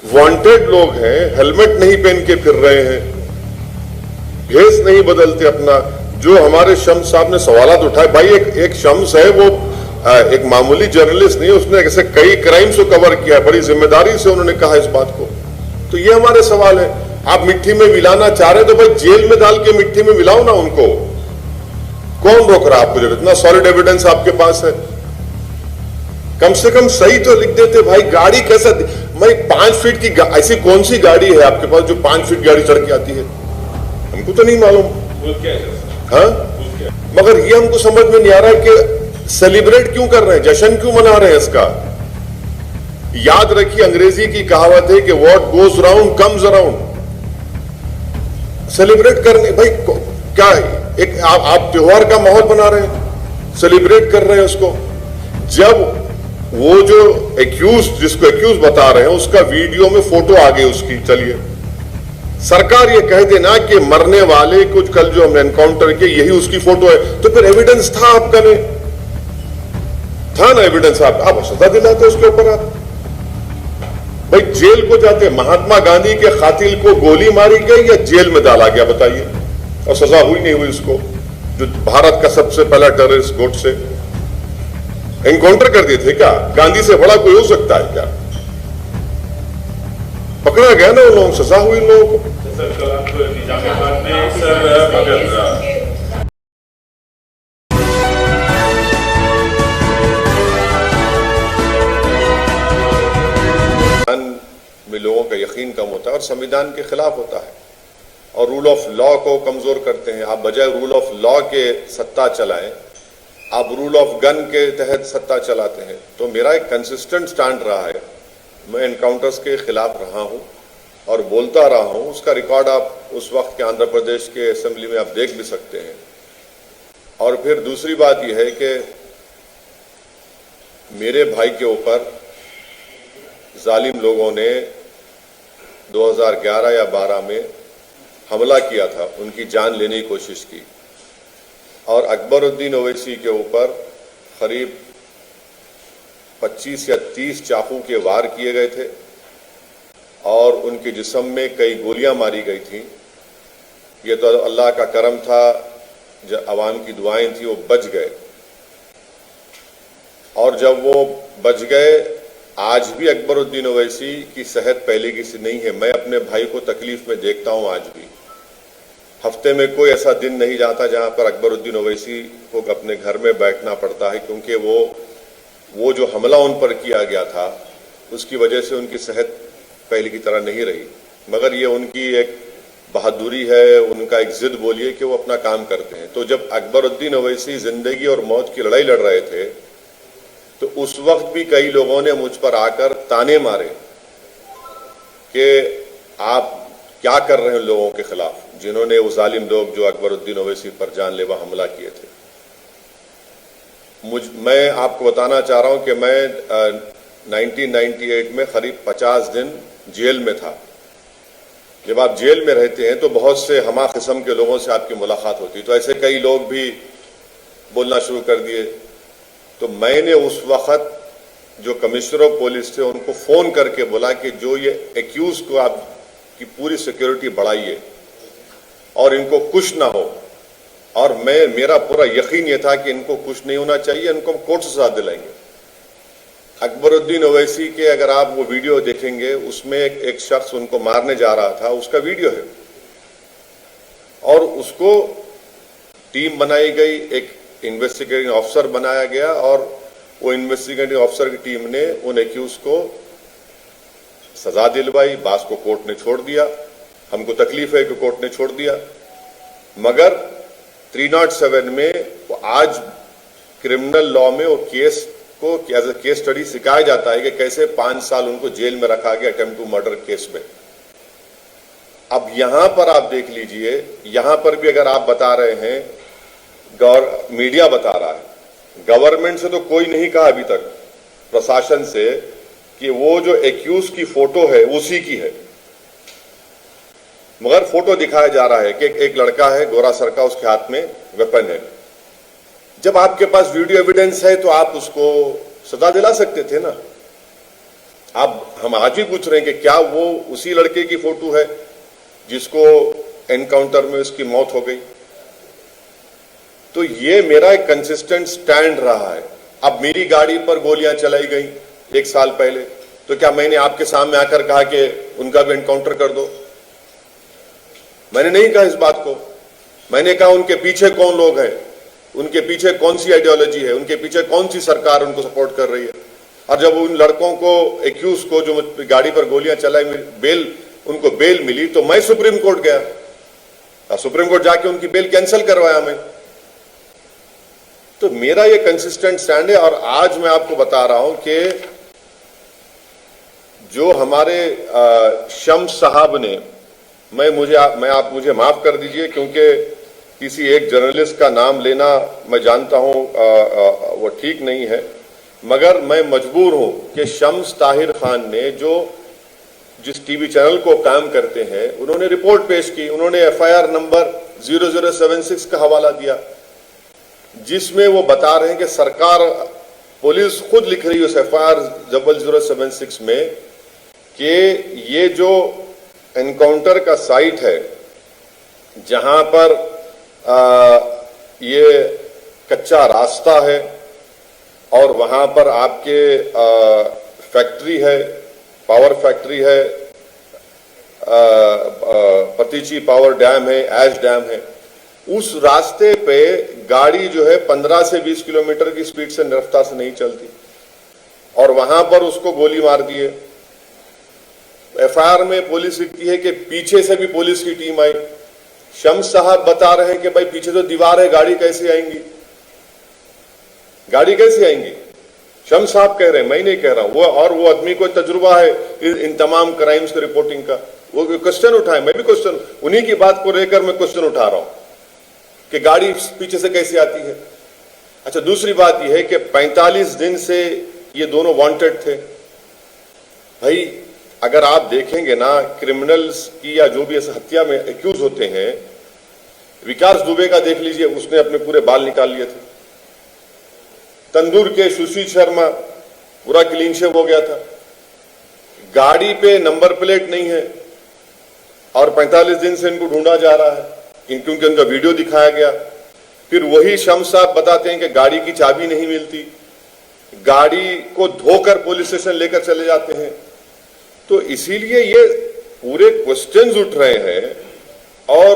Wanted लोग हैं, helmet नहीं पहन के फिर रहे हैं, भेस नहीं बदलते अपना। जो हमारे शम्स साहब ने सवालात उठाए, भाई एक शम्स है, वो एक मामूली जर्नलिस्ट नहीं है, उसने ऐसे कई क्राइम्स को कवर किया, बड़ी जिम्मेदारी से उन्होंने कहा इस बात को। तो ये हमारे सवाल है। आप मिट्टी में मिलाना चाह रहे हैं तो भाई जेल में डाल के मिट्टी में मिलाओ ना उनको, कौन रोक रहा है आपको? जब इतना सॉलिड एविडेंस आपके पास है, कम से कम सही तो लिख देते भाई। गाड़ी कैसा, भाई 5 फीट की ऐसी कौन सी गाड़ी है आपके पास जो 5 फीट गाड़ी चढ़ के आती है? हमको तो नहीं मालूम। हाँ, मगर ये हमको समझ में नहीं आ रहा है कि सेलिब्रेट क्यों कर रहे हैं, जश्न क्यों मना रहे हैं इसका। याद रखिए, अंग्रेजी की कहावत है कि what goes round comes around. Celebrate करने, भाई क्या एक आप त्योहार का माहौल बना रहे हैं, सेलिब्रेट कर रहे हैं उसको। जब वो जो एक्यूज, जिसको एक्यूज बता रहे हैं, उसका वीडियो में फोटो आ गई उसकी, चलिए सरकार ये कह देना कि मरने वाले कुछ कल जो हमने एनकाउंटर किया यही उसकी फोटो है, तो फिर एविडेंस था आपका, नहीं था ना एविडेंस? आप सजा दिलाते उसके ऊपर। आप भाई जेल को जाते, महात्मा गांधी के कातिल को गोली मारी गई या जेल में डाला गया, बताइए, और सजा हुई नहीं हुई उसको, जो भारत का सबसे पहला टेररिस्ट गोडसे एनकाउंटर कर दिए थे। क्या गांधी से बड़ा कोई हो सकता है क्या? पकड़ा गया ना उन लोगों, सजा हुई लोगों को। में लोगों का यकीन कम होता है और संविधान के खिलाफ होता है, और रूल ऑफ लॉ को कमजोर करते हैं। आप बजाय रूल ऑफ लॉ के सत्ता चलाएं, आप रूल ऑफ गन के तहत सत्ता चलाते हैं। तो मेरा एक कंसिस्टेंट स्टैंड रहा है, मैं एनकाउंटर्स के खिलाफ रहा हूं और बोलता रहा हूं। उसका रिकॉर्ड आप उस वक्त के आंध्र प्रदेश के असेंबली में आप देख भी सकते हैं। और फिर दूसरी बात यह है कि मेरे भाई के ऊपर जालिम लोगों ने 2011 या 12 में हमला किया था, उनकी जान लेने की कोशिश की, और अकबरुद्दीन ओवैसी के ऊपर करीब 25 या 30 चाकू के वार किए गए थे और उनके जिस्म में कई गोलियां मारी गई थी। ये तो अल्लाह का करम था, जब अवाम की दुआएं थी, वो बच गए। और जब वो बच गए, आज भी अकबरुद्दीन ओवैसी की सेहत पहले की सी नहीं है। मैं अपने भाई को तकलीफ में देखता हूं आज भी। हफ्ते में कोई ऐसा दिन नहीं जाता जहां पर अकबरुद्दीन ओवैसी को अपने घर में बैठना पड़ता है, क्योंकि वो जो हमला उन पर किया गया था उसकी वजह से उनकी सेहत पहले की तरह नहीं रही। मगर ये उनकी एक बहादुरी है, उनका एक जिद बोलिए कि वो अपना काम करते हैं। तो जब अकबरुद्दीन ओवैसी जिंदगी और मौत की लड़ाई लड़ रहे थे, तो उस वक्त भी कई लोगों ने मुझ पर आकर ताने मारे कि आप क्या कर रहे हैं लोगों के खिलाफ, जिन्होंने वो जालिम लोग जो अकबरुद्दीन ओवैसी पर जानलेवा हमला किए थे। मैं आपको बताना चाह रहा हूं कि मैं 1998 में करीब 50 दिन जेल में था। जब आप जेल में रहते हैं तो बहुत से हमा किस्म के लोगों से आपकी मुलाकात होती, तो ऐसे कई लोग भी बोलना शुरू कर दिए। तो मैंने उस वक्त जो कमिश्नर ऑफ पुलिस थे उनको फोन करके बोला कि जो ये एक्यूज को आपकी पूरी सिक्योरिटी बढ़ाइए और इनको कुछ ना हो। और मेरा पूरा यकीन ये था कि इनको कुछ नहीं होना चाहिए, इनको हम कोर्ट से सजा दिलाएंगे। अकबरुद्दीन ओवैसी के अगर आप वो वीडियो देखेंगे, उसमें एक शख्स उनको मारने जा रहा था, उसका वीडियो है, और उसको टीम बनाई गई, एक इन्वेस्टिगेटिंग ऑफिसर बनाया गया, और वो इन्वेस्टिगेटिंग ऑफिसर की टीम ने उन एक्यूज को सजा दिलवाई। बास को कोर्ट ने छोड़ दिया, हमको तकलीफ है कि कोर्ट ने छोड़ दिया। मगर 307 में वो आज क्रिमिनल लॉ में वो केस को एज ए केस स्टडी सिखाया जाता है कि कैसे 5 साल उनको जेल में रखा गया अटेम्प्ट टू मर्डर केस में। अब यहां पर आप देख लीजिए, यहां पर भी अगर आप बता रहे हैं, मीडिया बता रहा है, गवर्नमेंट से तो कोई नहीं कहा अभी तक, प्रशासन से, कि वो जो एक्यूज की फोटो है उसी की है। मगर फोटो दिखाया जा रहा है कि एक लड़का है गोरा सर का, उसके हाथ में वेपन है। जब आपके पास वीडियो एविडेंस है तो आप उसको सजा दिला सकते थे ना। आप हम आज भी पूछ रहे हैं कि क्या वो उसी लड़के की फोटो है जिसको एनकाउंटर में उसकी मौत हो गई। तो ये मेरा एक कंसिस्टेंट स्टैंड रहा है। अब मेरी गाड़ी पर गोलियां चलाई गई 1 साल पहले, तो क्या मैंने आपके सामने आकर कहा कि उनका भी एनकाउंटर कर दो? मैंने नहीं कहा इस बात को। मैंने कहा उनके पीछे कौन लोग हैं, उनके पीछे कौन सी आइडियोलॉजी है, उनके पीछे कौन सी सरकार उनको सपोर्ट कर रही है। और जब उन लड़कों को, एक्यूज को, जो गाड़ी पर गोलियां चलाई, उनको बेल मिली, तो मैं सुप्रीम कोर्ट गया और सुप्रीम कोर्ट जाके उनकी बेल कैंसिल करवाया मैं। तो मेरा ये कंसिस्टेंट स्टैंड है। और आज मैं आपको बता रहा हूं कि जो हमारे शम्स साहब ने, आप मुझे माफ कर दीजिए क्योंकि किसी एक जर्नलिस्ट का नाम लेना मैं जानता हूं वो ठीक नहीं है, मगर मैं मजबूर हूं कि शम्स ताहिर खान ने, जो जिस टीवी चैनल को काम करते हैं, उन्होंने रिपोर्ट पेश की, उन्होंने एफआईआर नंबर 0076 का हवाला दिया, जिसमें वो बता रहे हैं कि सरकार, पुलिस खुद लिख रही है उस एफआईआर 0076 में कि ये जो एनकाउंटर का साइट है, जहां पर ये कच्चा रास्ता है और वहां पर आपके फैक्ट्री है, पावर फैक्ट्री है, पतीची पावर डैम है, ऐश डैम है, उस रास्ते पे गाड़ी जो है 15 से 20 किलोमीटर की स्पीड से, रफ्तार से नहीं चलती, और वहां पर उसको गोली मार दी है। एफआईआर में पुलिस लिखती है कि पीछे से भी पुलिस की टीम आई। शम्स साहब बता रहे हैं कि भाई पीछे तो दीवार है, गाड़ी कैसे आएंगी, गाड़ी कैसे आएंगी? शम्स साहब कह रहे हैं, मैं नहीं कह रहा हूं। वो आदमी को तजुर्बा है इन तमाम क्राइम्स की रिपोर्टिंग का। वो क्वेश्चन उठाए, मैं भी क्वेश्चन, उन्हीं की बात को लेकर मैं क्वेश्चन उठा रहा हूं कि गाड़ी पीछे से कैसे आती है। अच्छा, दूसरी बात यह है कि 45 दिन से ये दोनों वांटेड थे। भाई अगर आप देखेंगे ना, क्रिमिनल्स की या जो भी ऐसे हत्या में एक्यूज होते हैं, विकास दुबे का देख लीजिए, उसने अपने पूरे बाल निकाल लिए थे। तंदूर के सुशील शर्मा पूरा क्लीन शेव हो गया था। गाड़ी पे नंबर प्लेट नहीं है और 45 दिन से इनको ढूंढा जा रहा है, क्योंकि उनका वीडियो दिखाया गया। फिर वही शम्स साहब बताते हैं कि गाड़ी की चाबी नहीं मिलती, गाड़ी को धोकर पुलिस स्टेशन लेकर चले जाते हैं। तो इसीलिए ये पूरे क्वेश्चंस उठ रहे हैं, और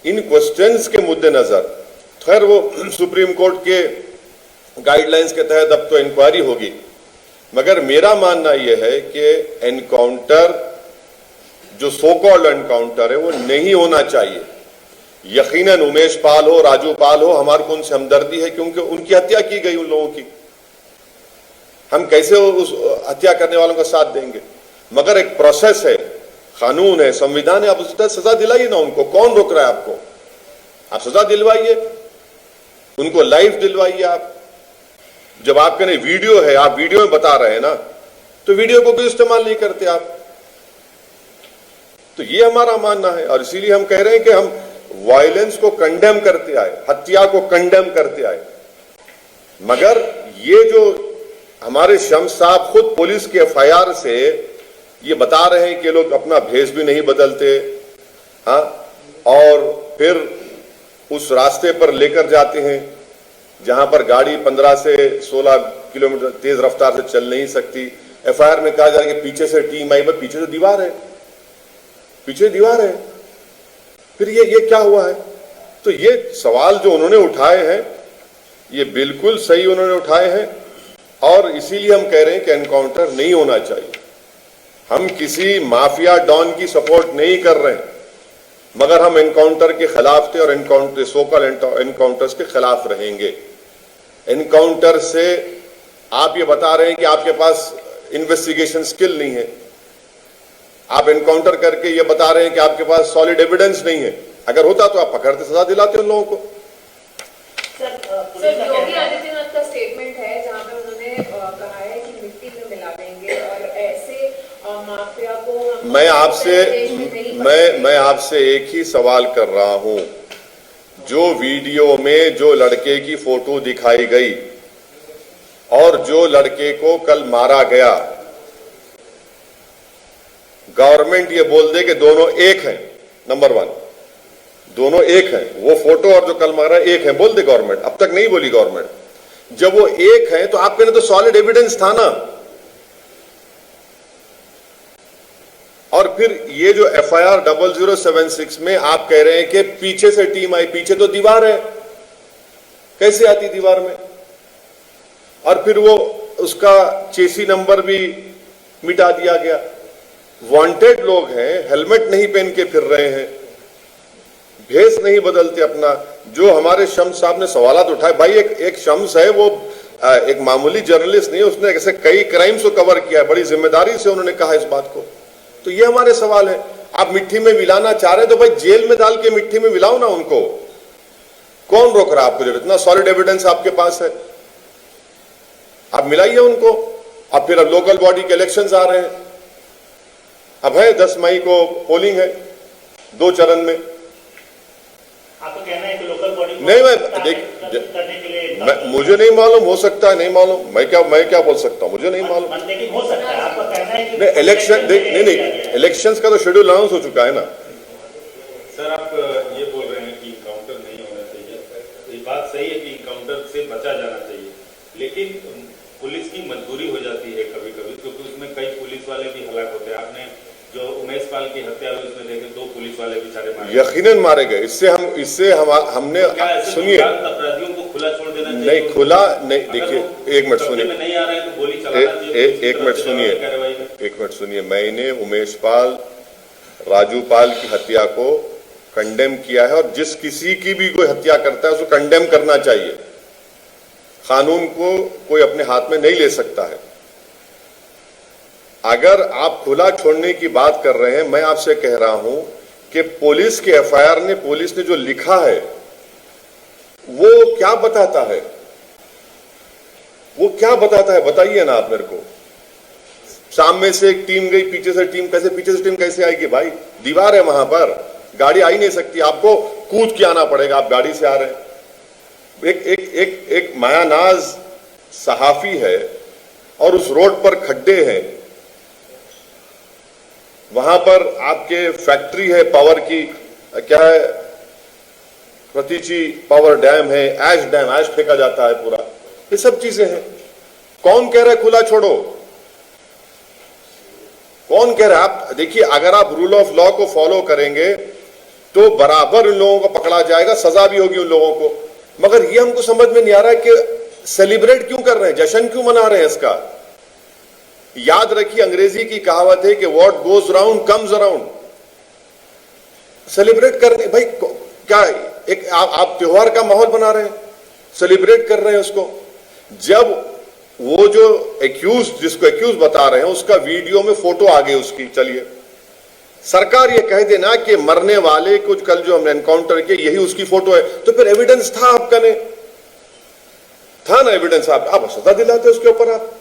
इन क्वेश्चंस के मुद्देनजर, खैर वो सुप्रीम कोर्ट के गाइडलाइंस के तहत अब तो इंक्वायरी होगी, मगर मेरा मानना यह है कि एनकाउंटर, जो सो कॉल्ड एनकाउंटर है, वो नहीं होना चाहिए। यकीनन उमेश पाल हो, राजू पाल हो, हमारे को उनसे हमदर्दी है क्योंकि उनकी हत्या की गई उन लोगों की। हम कैसे उस हत्या करने वालों का साथ देंगे? मगर एक प्रोसेस है, कानून है, संविधान है, आप उस तरह सजा दिलाइए ना उनको। कौन रोक रहा है आपको? आप सजा दिलवाइए, उनको लाइफ दिलवाइए। आप जब आपके नहीं वीडियो है, आप वीडियो में बता रहे हैं ना, तो वीडियो को क्यों इस्तेमाल नहीं करते आप? तो ये हमारा मानना है, और इसीलिए हम कह रहे हैं कि हम वायलेंस को कंडेम करते आए, हत्या को कंडेम करते आए। मगर ये जो हमारे शम्स साहब खुद पुलिस के एफआईआर से ये बता रहे हैं कि लोग अपना भेष भी नहीं बदलते, हाँ, और फिर उस रास्ते पर लेकर जाते हैं जहां पर गाड़ी 15 से 16 किलोमीटर तेज रफ्तार से चल नहीं सकती। एफआईआर में कहा जा रहा है कि पीछे से टीम आई, पर पीछे तो दीवार है, पीछे दीवार है। फिर ये क्या हुआ है? तो ये सवाल जो उन्होंने उठाए हैं, ये बिल्कुल सही उन्होंने उठाए हैं, और इसीलिए हम कह रहे हैं कि एनकाउंटर नहीं होना चाहिए। हम किसी माफिया डॉन की सपोर्ट नहीं कर रहे हैं, मगर हम एनकाउंटर के खिलाफ थे और एनकाउंटर, सोकल एनकाउंटर्स के खिलाफ रहेंगे। एनकाउंटर से आप ये बता रहे हैं कि आपके पास इन्वेस्टिगेशन स्किल नहीं है, आप एनकाउंटर करके ये बता रहे हैं कि आपके पास सॉलिड एविडेंस नहीं है। अगर होता तो आप पकड़ते, सजा दिलाते उन लोगों को। सर, योगी आदित्यनाथ का स्टेटमेंट है जहां पे उन्होंने कहा है कि मिट्टी में मिला देंगे और ऐसे माफिया को मैं आपसे एक ही सवाल कर रहा हूं। जो वीडियो में जो लड़के की फोटो दिखाई गई और जो लड़के को कल मारा गया, गवर्नमेंट ये बोल दे कि दोनों एक हैं, नंबर 1, दोनों एक हैं, वो फोटो और जो कल मारा एक है, बोल दे गवर्नमेंट। अब तक नहीं बोली गवर्नमेंट। जब वो एक है तो आपके लिए तो सॉलिड एविडेंस था ना। और फिर ये जो FIR 0076 में आप कह रहे हैं कि पीछे से टीम आई, पीछे तो दीवार है, कैसे आती दीवार में? और फिर वो उसका चेसी नंबर भी मिटा दिया गया। वांटेड लोग हैं, हेलमेट नहीं पहन के फिर रहे हैं, भेष नहीं बदलते अपना। जो हमारे शम्स साहब ने सवालात उठाए, भाई एक शम्स है, वो एक मामूली जर्नलिस्ट नहीं है, उसने ऐसे कई क्राइम्स को कवर किया है, बड़ी जिम्मेदारी से उन्होंने कहा इस बात को। तो ये हमारे सवाल है। आप मिट्टी में मिलाना चाह रहे हैं तो भाई जेल में डाल के मिट्टी में मिलाओ ना उनको, कौन रोक रहा है आपको? जब इतना सॉलिड एविडेंस आपके पास है, आप मिलाइए उनको। अब फिर अब लोकल बॉडी के इलेक्शंस आ रहे हैं, अब है 10 मई को पोलिंग है 2 चरण में। आपको कहना है कि लोकल बॉडी नहीं, मैं करने के लिए मुझे नहीं मालूम, हो सकता है, नहीं मालूम, मैं क्या बोल सकता हूँ, मुझे नहीं मालूम। लेकिन हो सकता है, आपका कहना है कि नहीं, इलेक्शन नहीं, इलेक्शंस का तो शेड्यूल अनाउंस हो चुका है ना। सर, आप ये बोल रहे हैं कि इनकाउंटर नहीं होना चाहिए, ये बात सही है कि इनकाउंटर से बचा जाना चाहिए, लेकिन पुलिस की मजबूरी हो जाती है कभी कभी, क्योंकि उसमें कई पुलिस वाले भी हलाक होते हैं। आपने जो उमेश पाल की हत्या हुई उसमें देखे 2 पुलिस वाले बेचारे मारे, यकीनन मारे गए। इससे हमने सुनिए, अपराधियों को खुला छोड़ देना चाहिए? नहीं, खुला नहीं। देखिए, एक मिनट सुनिए, नहीं आ रहा है तो गोली चलाना चाहिए। एक मिनट सुनिए। मैंने उमेश पाल, राजू पाल की हत्या को कंडेम किया है, और जिस किसी की भी कोई हत्या करता है उसको कंडेम करना चाहिए। कानून को कोई अपने हाथ में नहीं ले सकता है। अगर आप खुला छोड़ने की बात कर रहे हैं, मैं आपसे कह रहा हूं कि पुलिस के FIR ने, पुलिस ने जो लिखा है वो क्या बताता है? वो क्या बताता है बताइए ना आप मेरे को। सामने से एक टीम गई, पीछे से टीम कैसे आएगी भाई? दीवार है वहां पर, गाड़ी आ ही नहीं सकती, आपको कूद के आना पड़ेगा। आप गाड़ी से आ रहे हैं। एक मायानाज सहाफी है और उस रोड पर खड्डे हैं, वहां पर आपके फैक्ट्री है पावर की, क्या है, प्रतीची पावर डैम है, ऐश फेंका जाता है पूरा, ये सब चीजें हैं। कौन कह रहा है खुला छोड़ो? कौन कह रहा है? आप देखिए, अगर आप रूल ऑफ लॉ को फॉलो करेंगे तो बराबर उन लोगों को पकड़ा जाएगा, सजा भी होगी उन लोगों को। मगर ये हमको समझ में नहीं आ रहा है कि सेलिब्रेट क्यों कर रहे हैं, जश्न क्यों मना रहे हैं इसका। याद रखिए, अंग्रेजी की कहावत है कि what goes round comes around. Celebrate करने, भाई क्या एक आप त्योहार का माहौल बना रहे हैं, सेलिब्रेट कर रहे हैं उसको। जब वो जो जिसको एक्यूज बता रहे हैं, उसका वीडियो में फोटो आ गई उसकी, चलिए सरकार ये कह देना कि मरने वाले कुछ कल जो हमने एनकाउंटर किया यही उसकी फोटो है, तो फिर एविडेंस था आपका, ने था ना एविडेंस, आप सजा दिलाते उसके ऊपर। आप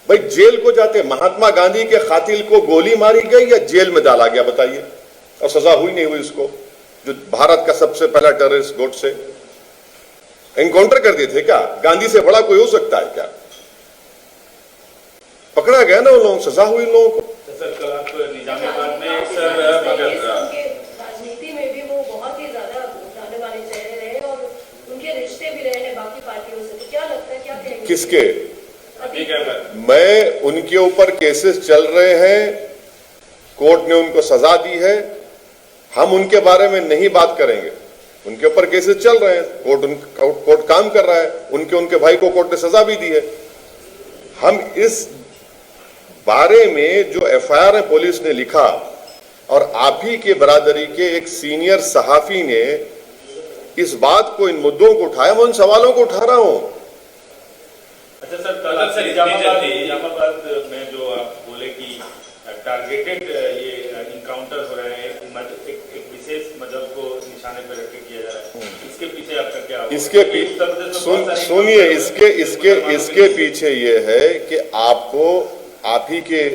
भाई जेल को जाते, महात्मा गांधी के कातिल को गोली मारी गई या जेल में डाला गया बताइए, और सजा हुई नहीं हुई उसको, जो भारत का सबसे पहला टेररिस्ट गोडसे एनकाउंटर कर दिए थे। क्या गांधी से बड़ा कोई हो सकता है क्या? पकड़ा गया ना उन लोगों, सजा हुई लोगों को। सर, कल आप निजामाबाद में राजनीति में भी वो बहुत ही ज्यादा जाने वाले चेहरे रहे और उनके रिश्ते भी रहे हैं बाकी पार्टियों से, तो क्या लगता है, क्या कहेंगे? किसके? मैं उनके ऊपर केसेस चल रहे हैं, कोर्ट ने उनको सजा दी है, हम उनके बारे में नहीं बात करेंगे। उनके ऊपर केसेस चल रहे हैं, कोर्ट काम कर रहा है, उनके भाई को कोर्ट ने सजा भी दी है। हम इस बारे में जो FIR है पुलिस ने लिखा, और आप ही के बरादरी के एक सीनियर सहाफी ने इस बात को, इन मुद्दों को उठाया, मैं उन सवालों को उठा रहा हूं। अच्छा सर, कल निजामाबाद में जो आप बोले कि टारगेटेड ये इनकाउंटर हो रहे हैं, एक विशेष मजहब को निशाने पर रख के किया जा रहा है, इसके पीछे आपका क्या? इसके सुनिए, इसके पीछे ये है कि आप ही के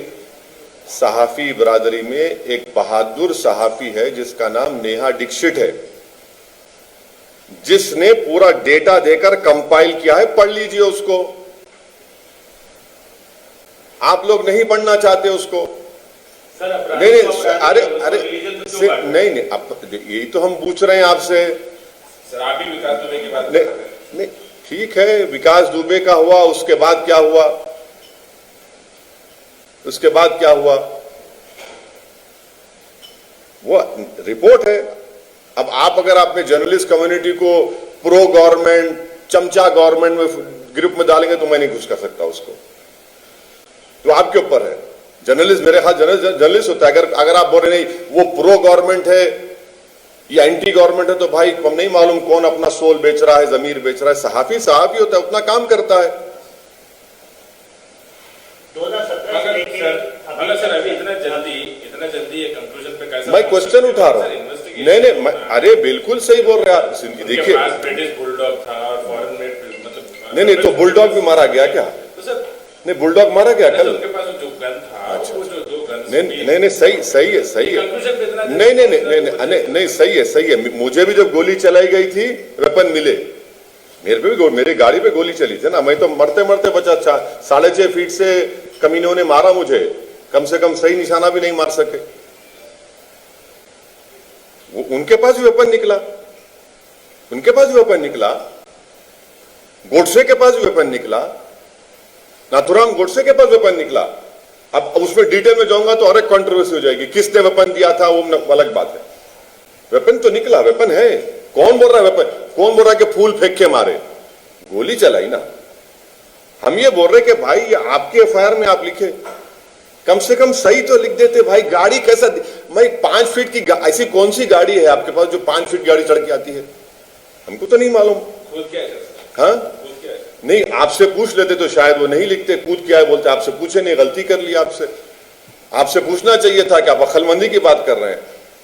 सहाफी बरादरी में एक बहादुर सहाफी है जिसका नाम नेहा दीक्षित है, जिसने पूरा डेटा देकर कंपाइल किया है, पढ़ लीजिए उसको। आप लोग नहीं पढ़ना चाहते उसको, सर अपराध नहीं को नहीं अपराध अरे उसको अरे रिलीजन से क्यों काट रहे नहीं नहीं अब यही तो हम पूछ रहे हैं आपसे। हैं? सर आप भी विकास दुबे की बात कर नहीं रहे हैं। नहीं ठीक है, विकास दुबे का हुआ, उसके बाद क्या हुआ, उसके बाद क्या हुआ, वो रिपोर्ट है। अब आप अगर आपने जर्नलिस्ट कम्युनिटी को प्रो गवर्नमेंट चमचा गवर्नमेंट में ग्रुप में डालेंगे तो मैं नहीं कुछ कर सकता उसको, तो आपके ऊपर है। जर्नलिस्ट मेरे ख्याल जर्नलिस्ट होता है। अगर आप बोल रहे नहीं वो प्रो गवर्नमेंट है या एंटी गवर्नमेंट है तो भाई हम नहीं मालूम कौन अपना सोल बेच रहा है, जमीर बेच रहा है। सहाफी सहाफी होता है, उतना काम करता है। 2017 से लेके मगर सर अभी इतना जल्दी ये कंक्लूजन पे कैसे? मैं क्वेश्चन उठा रहा हूं। नहीं अरे बिल्कुल सही बोल रहे आप। देखिए ब्रिटिश बुलडॉग था और फॉरेन मेड मतलब नहीं तो बुलडॉग भी मारा गया क्या? तो सर नहीं बुलडॉग मारा गया कल? उनके पास जो गन था वो जो दो गन नहीं सही है कंक्लूजन पे इतना नहीं सही है। मुझे भी जब गोली चलाई गई थी वेपन मिले, मेरे पे भी मेरी गाड़ी पे गोली चली थी ना, मैं तो मरते मरते बचा। 6.5 फीट से कमीनों ने मारा मुझे, कम से कम सही निशाना भी नहीं मार सके। उनके पास भी वेपन निकला, गोडसे के पास भी वेपन निकला, नाथुराम गोडसे के पास वेपन निकला। अब उसमें डिटेल में जाऊंगा तो और एक कंट्रोवर्सी हो जाएगी, किसने वेपन दिया था वो अलग बात है। वेपन तो निकला, वेपन है। कौन बोल रहा है वेपन? कौन बोल रहा है कि फूल फेंक के मारे? गोली चलाई ना। हम ये बोल रहे कि भाई ये आपके एफआईआर में आप लिखे, कम से कम सही तो लिख देते भाई। गाड़ी कैसा, मैं 5 फीट की ऐसी कौन सी गाड़ी है आपके पास जो 5 फीट गाड़ी चढ़ के आती है? हमको तो नहीं मालूम। खुद क्या है सर? हाँ खुद क्या है? नहीं, आपसे पूछ लेते तो शायद वो नहीं लिखते। कूद क्या है बोलते, आपसे पूछे नहीं, गलती कर ली आपसे पूछना चाहिए था कि आप अक्लमंदी की बात कर रहे हैं।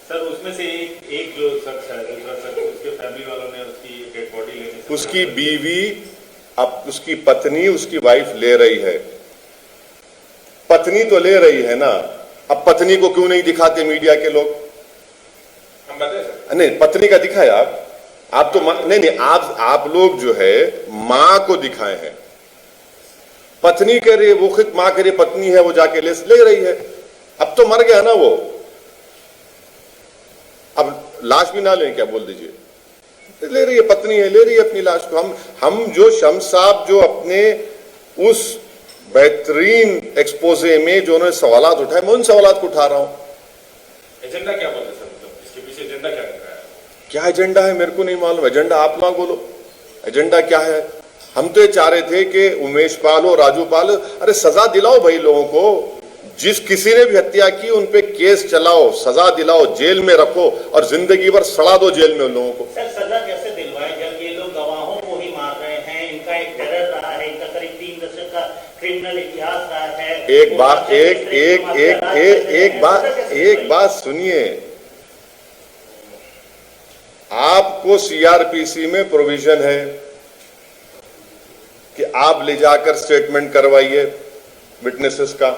सर उसमें से एक जो शख्स है, दूसरा शख्स, उसके फैमिली वालों ने उसकी डेड बॉडी लेने से उसकी बीवी, अब उसकी पत्नी, उसकी वाइफ ले रही है। पत्नी तो ले रही है ना, अब पत्नी को क्यों नहीं दिखाते मीडिया के लोग? हम बताए सर? नहीं, पत्नी का दिखाया आप तो नहीं आप लोग जो है मां को दिखाए हैं। पत्नी कह रही है, वो खुद मां कह रही है पत्नी है, वो जाके ले रही है। अब तो मर गया ना वो, अब लाश भी ना लें क्या, बोल दीजिए। ले रही है, पत्नी है, ले रही है अपनी लाश को। हम जो शम्स साहब जो अपने उस बेहतरीन एक्सपोजे में जो उन्होंने सवालात उठाए, मैं उन सवालात को उठा रहा हूं। एजेंडा क्या बोलते सर? मतलब इसके पीछे एजेंडा क्या है? क्या एजेंडा है मेरे को नहीं मालूम। एजेंडा आप लोग बोलो, एजेंडा क्या है? हम तो ये चाह रहे थे कि उमेश पाल हो, राजू पाल, अरे सजा दिलाओ भाई लोगों को। जिस किसी ने भी हत्या की उन पे केस चलाओ, सजा दिलाओ, जेल में रखो और जिंदगी भर सड़ा दो जेल में उन लोगों को। सर सजा कैसे दिलवाएं जब ये लोग गवाहों को ही मार रहे हैं? इनका एक टेरर रहा है, इनका करीब 3 दशक का क्रिमिनल इतिहास रहा है। एक बात सुनिए, आपको सीआरपीसी में प्रोविजन है कि आप ले जाकर स्टेटमेंट करवाइए विटनेसेस का,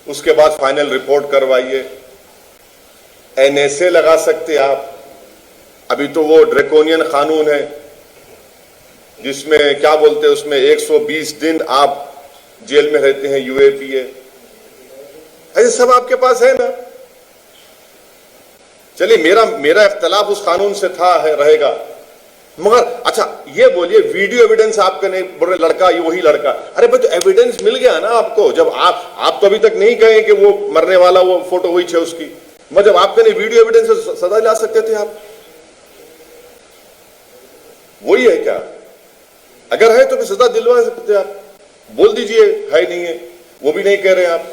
उसके बाद फाइनल रिपोर्ट करवाइए। एनएसए लगा सकते आप। अभी तो वो ड्रैकोनियन कानून है जिसमें क्या बोलते हैं, उसमें 120 दिन आप जेल में रहते हैं, यूएपीए। ऐसे सब आपके पास है ना। चलिए मेरा इख्तलाफ उस कानून से था है रहेगा, मगर अच्छा ये बोलिए वीडियो एविडेंस आपका नहीं बोल रहे, लड़का ये वही लड़का। अरे भाई तो एविडेंस मिल गया ना आपको। जब आप तो अभी तक नहीं कहे कि वो मरने वाला वो फोटो वही है उसकी, मतलब आपके नहीं वीडियो एविडेंस से सजा ला सकते थे आप। वही है क्या? अगर है तो फिर सजा दिलवा सकते थे आप। बोल दीजिए है नहीं है, वो भी नहीं कह रहे आप।